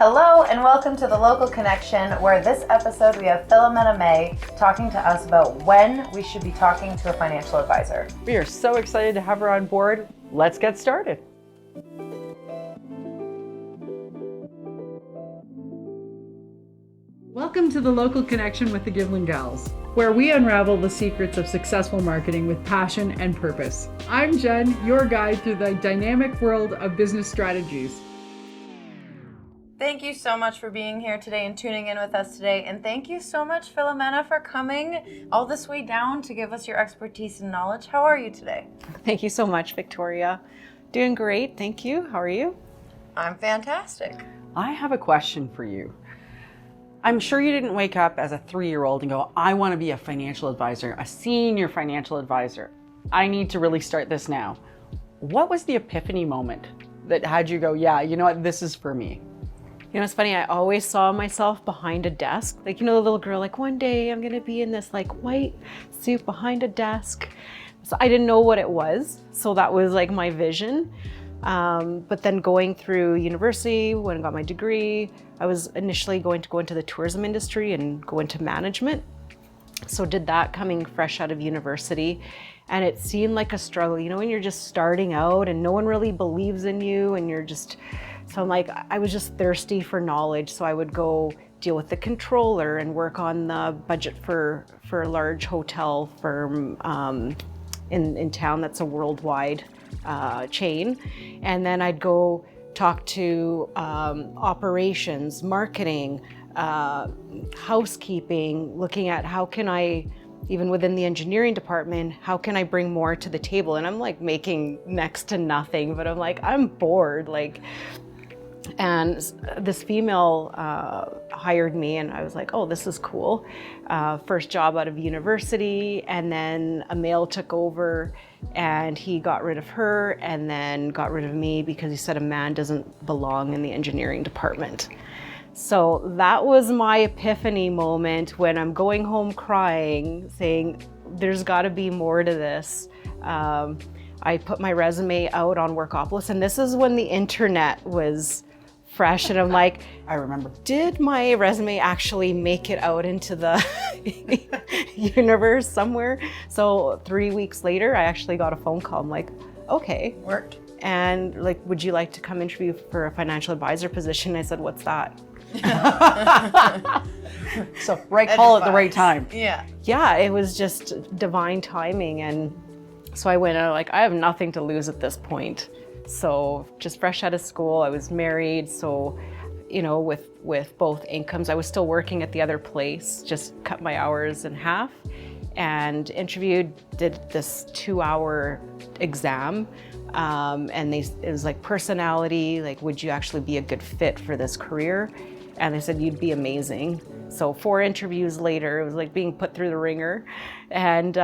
Hello and welcome to The Local Connection, where this episode we have Filomena May talking to us about when we should be talking to a financial advisor. We are so excited to have her on board. Let's get started. Welcome to The Local Connection with the Givlin Gals, where we unravel the secrets of successful marketing with passion and purpose. I'm Jen, your guide through the dynamic world of business strategies. Thank you so much for being here today and tuning in with us today. And thank you so much, Filomena, for coming all this way down to give us your expertise and knowledge. How are you today? Thank you so much, Victoria. Doing great, thank you. How are you? I'm fantastic. I have a question for you. I'm sure you didn't wake up as a 3-year-old and go, I want to be a financial advisor, a senior financial advisor. I need to really start this now. What was the epiphany moment that had you go, yeah, you know what, this is for me? You know, it's funny, I always saw myself behind a desk. Like, you know, the little girl, like one day I'm gonna be in this like white suit behind a desk. So I didn't know what it was. So that was like my vision. But then going through university, when I got my degree, I was initially going to go into the tourism industry and go into management. So did that coming fresh out of university. And it seemed like a struggle, you know, when you're just starting out and no one really believes in you and you're just, so I'm like, I was just thirsty for knowledge. So I would go deal with the controller and work on the budget for a large hotel firm in town that's a worldwide chain. And then I'd go talk to operations, marketing, housekeeping, looking at how can I, even within the engineering department, how can I bring more to the table? And I'm like making next to nothing, but I'm like, I'm bored. Like, and this female hired me and I was like, oh, this is cool. First job out of university, and then a male took over and he got rid of her and then got rid of me because he said a man doesn't belong in the engineering department. So that was my epiphany moment when I'm going home crying, saying, there's gotta be more to this. I put my resume out on Workopolis, and this is when the internet was fresh, and I'm like, I remember. Did my resume actually make it out into the universe somewhere? So 3 weeks later, I actually got a phone call. I'm like, okay. Worked. And like, would you like to come interview for a financial advisor position? I said, what's that? So right call at the right time. Yeah. Yeah, it was just divine timing. And so I went out like, I have nothing to lose at this point. So just fresh out of school, I was married. So, you know, with both incomes, I was still working at the other place, just cut my hours in half and interviewed, did this 2-hour exam. And it was like personality, like, would you actually be a good fit for this career? And they said, you'd be amazing. So 4 interviews later, it was like being put through the ringer. And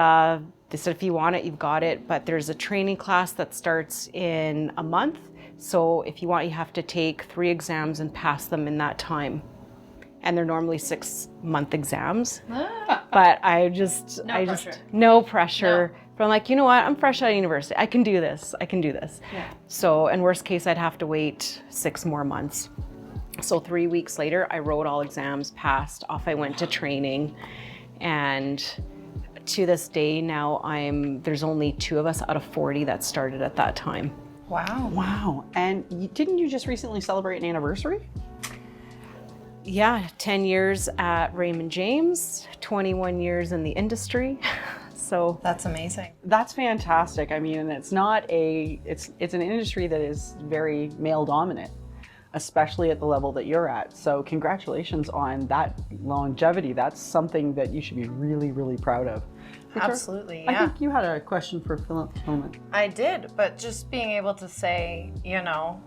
they said, if you want it, you've got it. But there's a training class that starts in a month. So if you want, you have to take 3 exams and pass them in that time. And they're normally 6-month exams. But no pressure. No. But I'm like, you know what? I'm fresh out of university. I can do this. Yeah. So in worst case, I'd have to wait 6 more months. So 3 weeks later, I wrote all exams, passed, off I went to training. And to this day now, there's only 2 of us out of 40 that started at that time. Wow. Wow. And didn't you just recently celebrate an anniversary? Yeah, 10 years at Raymond James, 21 years in the industry. So That's amazing. That's fantastic. I mean, it's an industry that is very male dominant, especially at the level that you're at. So congratulations on that longevity. That's something that you should be really, really proud of. Victor, Absolutely, yeah. I think you had a question for Filomena. I did, but just being able to say, you know,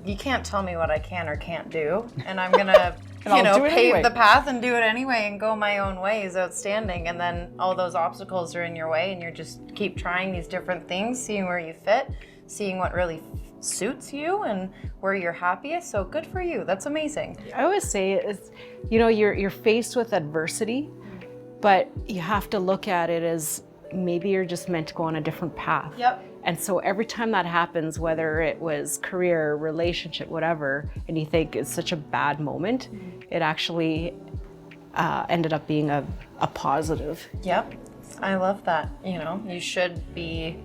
you can't tell me what I can or can't do, and I'm gonna, pave the path and do it anyway and go my own way is outstanding. And then all those obstacles are in your way, and you're just keep trying these different things, seeing where you fit, seeing what really suits you and where you're happiest. So good for you. That's amazing. I always say it's, you know, you're faced with adversity, but you have to look at it as maybe you're just meant to go on a different path. Yep. And so every time that happens, whether it was career, relationship, whatever, and you think it's such a bad moment, it actually ended up being a positive. Yep. I love that. You know, you should be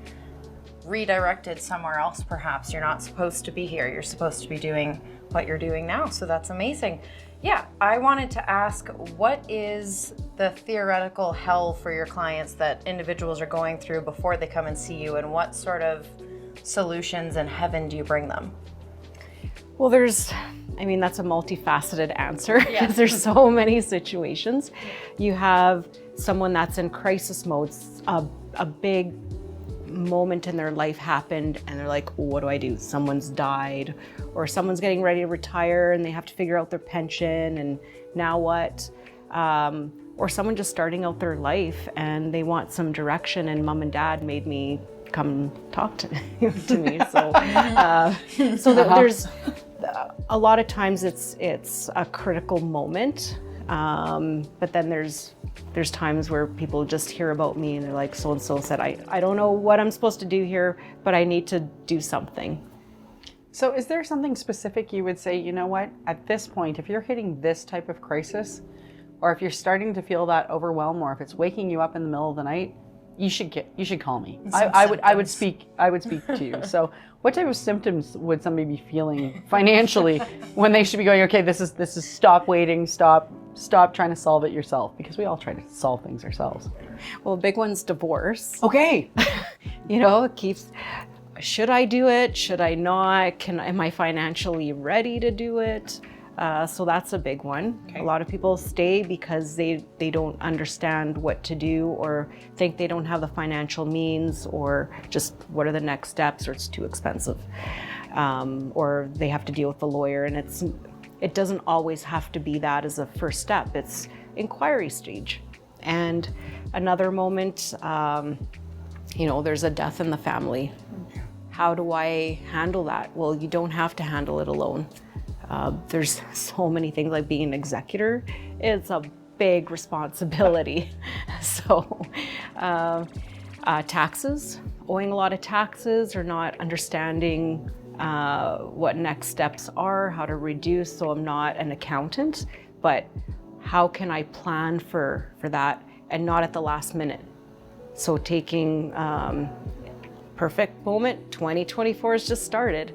redirected somewhere else perhaps. You're not supposed to be here. You're supposed to be doing what you're doing now. So that's amazing. Yeah, I wanted to ask, what is the theoretical hell for your clients that individuals are going through before they come and see you, and what sort of solutions and heaven do you bring them? Well, that's a multifaceted answer because there's so many situations. You have someone that's in crisis mode, a big moment in their life happened and they're like, what do I do? Someone's died, or someone's getting ready to retire and they have to figure out their pension and now what? Or someone just starting out their life and they want some direction, and mom and dad made me come talk to me. So there's a lot of times it's a critical moment, but then there's times where people just hear about me and they're like, so-and-so said, I don't know what I'm supposed to do here, but I need to do something. So is there something specific you would say, you know what, at this point, if you're hitting this type of crisis, or if you're starting to feel that overwhelm, or if it's waking you up in the middle of the night, you should call me. I would speak to you. So what type of symptoms would somebody be feeling financially when they should be going, okay, this is stop waiting, stop trying to solve it yourself, because we all try to solve things ourselves. Well, big one's divorce. Okay. It keeps, should I do it? Should I not? Am I financially ready to do it? So that's a big one. Okay. A lot of people stay because they don't understand what to do, or think they don't have the financial means, or just what are the next steps, or it's too expensive. Or they have to deal with the lawyer, and it doesn't always have to be that as a first step. It's inquiry stage. And another moment, there's a death in the family. How do I handle that? Well, you don't have to handle it alone. There's so many things, like being an executor. It's a big responsibility. So taxes, owing a lot of taxes, or not understanding what next steps are, how to reduce. So I'm not an accountant, but how can I plan for that and not at the last minute? So taking perfect moment, 2024 has just started.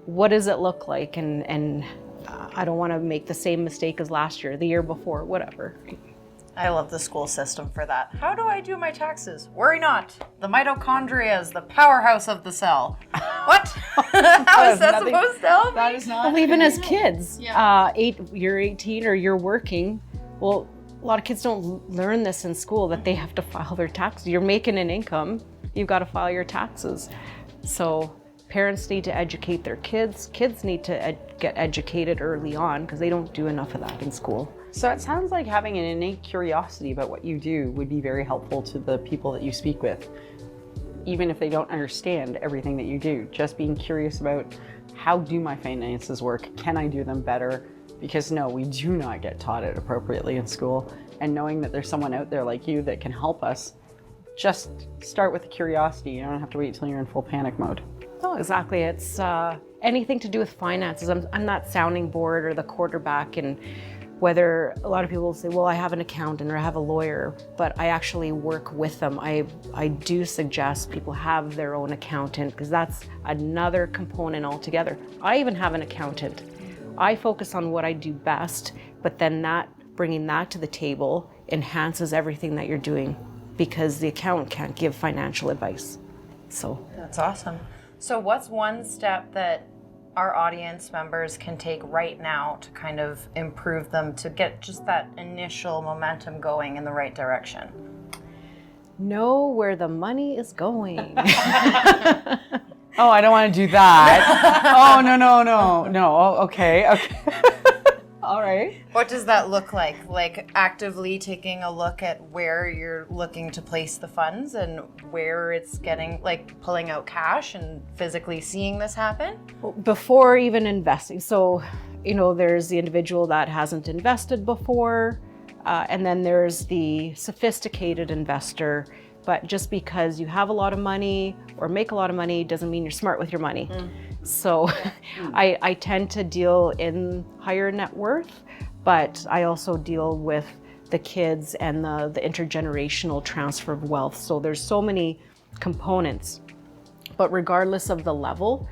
What does it look like? And I don't want to make the same mistake as last year, the year before, whatever. I love the school system for that. How do I do my taxes? Worry not. The mitochondria is the powerhouse of the cell. What? How is that supposed to help? That is not. Well, even as kids, you're 18 or you're working. Well, a lot of kids don't learn this in school, that they have to file their taxes. You're making an income, you've got to file your taxes. So parents need to educate their kids. Kids need to get educated early on, because they don't do enough of that in school. So it sounds like having an innate curiosity about what you do would be very helpful to the people that you speak with, even if they don't understand everything that you do. Just being curious about, how do my finances work? Can I do them better? Because no, we do not get taught it appropriately in school. And knowing that there's someone out there like you that can help us, just start with the curiosity. You don't have to wait till you're in full panic mode. Oh, exactly. It's anything to do with finances. I'm not sounding board or the quarterback, and whether a lot of people say, well, I have an accountant or I have a lawyer, but I actually work with them. I do suggest people have their own accountant, because that's another component altogether. I even have an accountant. I focus on what I do best, but then bringing that to the table enhances everything that you're doing, because the accountant can't give financial advice. So that's awesome. So what's one step that our audience members can take right now to kind of improve them, to get just that initial momentum going in the right direction? Know where the money is going. Oh, I don't want to do that. Oh, no. Oh, okay. All right. What does that look like? Like actively taking a look at where you're looking to place the funds and where it's getting, like pulling out cash and physically seeing this happen? Before even investing. So, there's the individual that hasn't invested before, and then there's the sophisticated investor but just because you have a lot of money or make a lot of money doesn't mean you're smart with your money. So I tend to deal in higher net worth, but I also deal with the kids and the intergenerational transfer of wealth. So there's so many components, but regardless of the level,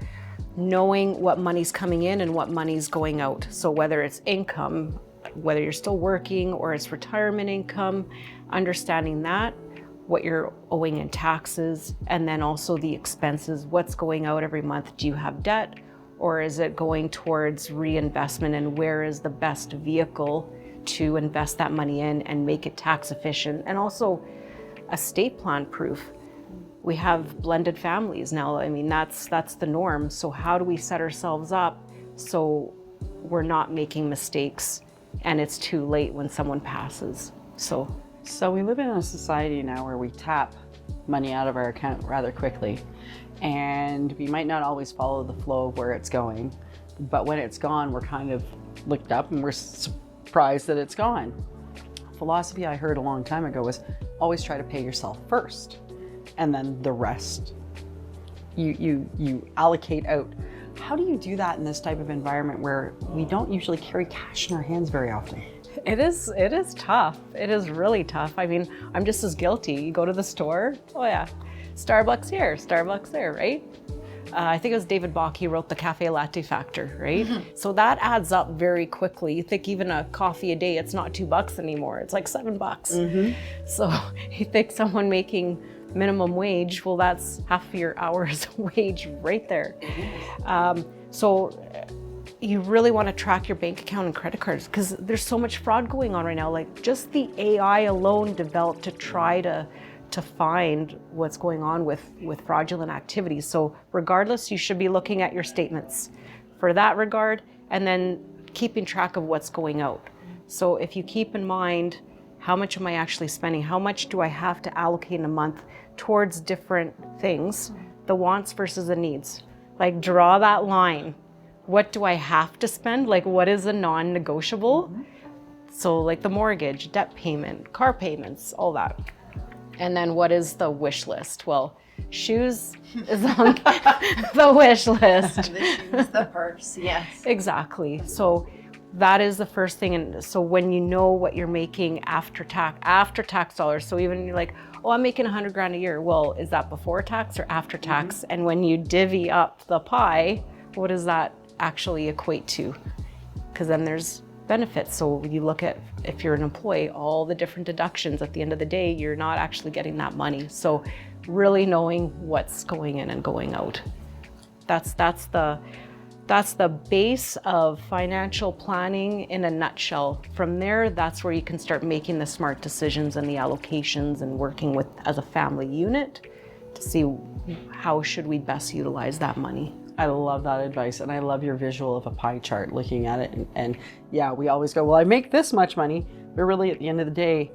knowing what money's coming in and what money's going out. So whether it's income, whether you're still working or it's retirement income, understanding that, what you're owing in taxes, and then also the expenses, what's going out every month. Do you have debt, or is it going towards reinvestment, and where is the best vehicle to invest that money in and make it tax efficient? And also estate plan proof. We have blended families now. I mean, that's the norm. So how do we set ourselves up so we're not making mistakes and it's too late when someone passes? So we live in a society now where we tap money out of our account rather quickly, and we might not always follow the flow of where it's going, but when it's gone, we're kind of looked up and we're surprised that it's gone. A philosophy I heard a long time ago was always try to pay yourself first, and then the rest you allocate out. How do you do that in this type of environment where we don't usually carry cash in our hands very often? It is tough. It is really tough. I mean, I'm just as guilty. You go to the store, oh yeah, Starbucks here, Starbucks there, right? I think it was David Bach, he wrote the Cafe Latte Factor, right? So that adds up very quickly. You think even a coffee a day, it's not $2 anymore. It's like $7. So you think someone making minimum wage, well, that's half of your hour's wage right there. So you really want to track your bank account and credit cards because there's so much fraud going on right now. Like just the AI alone developed to try to find what's going on with fraudulent activities. So regardless, you should be looking at your statements for that regard and then keeping track of what's going out. So if you keep in mind, how much am I actually spending? How much do I have to allocate in a month towards different things, the wants versus the needs? Like draw that line. What do I have to spend? Like what is a non-negotiable? So like the mortgage, debt payment, car payments, all that. And then what is the wish list? Well, shoes is on the wish list. The shoes, the purse, yes. Exactly. So that is the first thing. And so when you know what you're making after tax dollars, so even you're like, oh, I'm making $100,000 a year. Well, is that before tax or after tax? And when you divvy up the pie, what does that actually equate to? Because then there's benefits. So you look at, if you're an employee, all the different deductions at the end of the day, you're not actually getting that money. So really knowing what's going in and going out. That's the base of financial planning in a nutshell. From there, that's where you can start making the smart decisions and the allocations and working with as a family unit to see how should we best utilize that money. I love that advice, and I love your visual of a pie chart looking at it. And yeah, we always go, well, I make this much money, but really at the end of the day,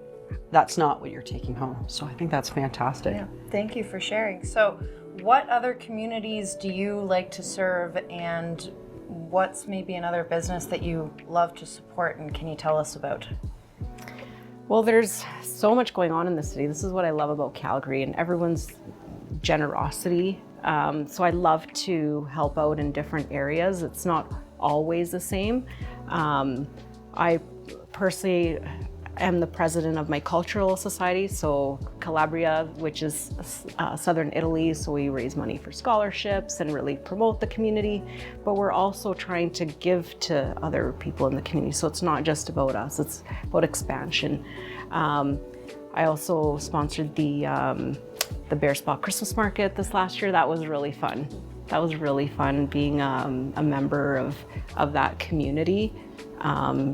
that's not what you're taking home. So I think that's fantastic. Yeah, thank you for sharing. So what other communities do you like to serve, and what's maybe another business that you love to support, and can you tell us about? Well, there's so much going on in the city. This is what I love about Calgary and everyone's generosity. So I love to help out in different areas. It's not always the same. I personally am the president of my cultural society, so Calabria, which is southern Italy, so we raise money for scholarships and really promote the community, but we're also trying to give to other people in the community, so it's not just about us, it's about expansion. I also sponsored the Bear Spa Christmas Market this last year. That was really fun. That was really fun being a member of that community.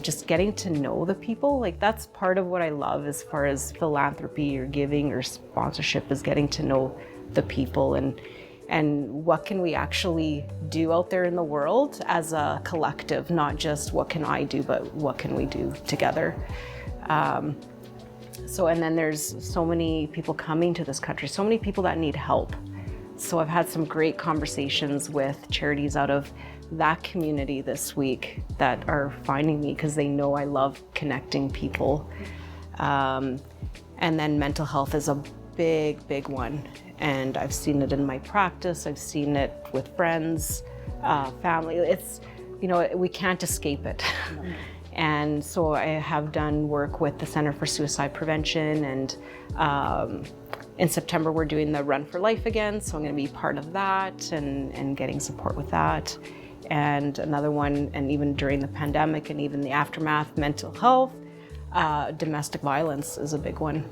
Just getting to know the people, like that's part of what I love as far as philanthropy or giving or sponsorship, is getting to know the people and what can we actually do out there in the world as a collective, not just what can I do, but what can we do together. And then there's so many people coming to this country, so many people that need help. So I've had some great conversations with charities out of that community this week that are finding me because they know I love connecting people. And then mental health is a big one. And I've seen it in my practice. I've seen it with friends, family. It's, we can't escape it. And so I have done work with the Center for Suicide Prevention, and in September we're doing the Run for Life again, so I'm going to be part of that and getting support with that. And another one, and even during the pandemic and even the aftermath, mental health, domestic violence is a big one.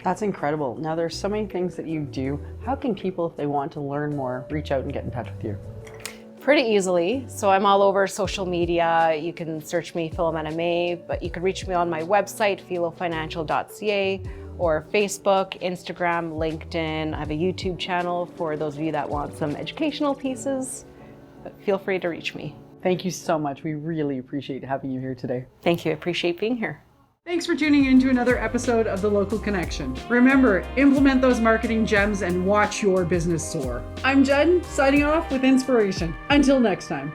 That's incredible. Now there's so many things that you do. How can people, if they want to learn more, reach out and get in touch with you? Pretty easily. So I'm all over social media. You can search me, Filomena May, but you can reach me on my website, filofinancial.ca, or Facebook, Instagram, LinkedIn. I have a YouTube channel for those of you that want some educational pieces, but feel free to reach me. Thank you so much. We really appreciate having you here today. Thank you. I appreciate being here. Thanks for tuning in to another episode of The Local Connection. Remember, implement those marketing gems and watch your business soar. I'm Jen, signing off with inspiration. Until next time.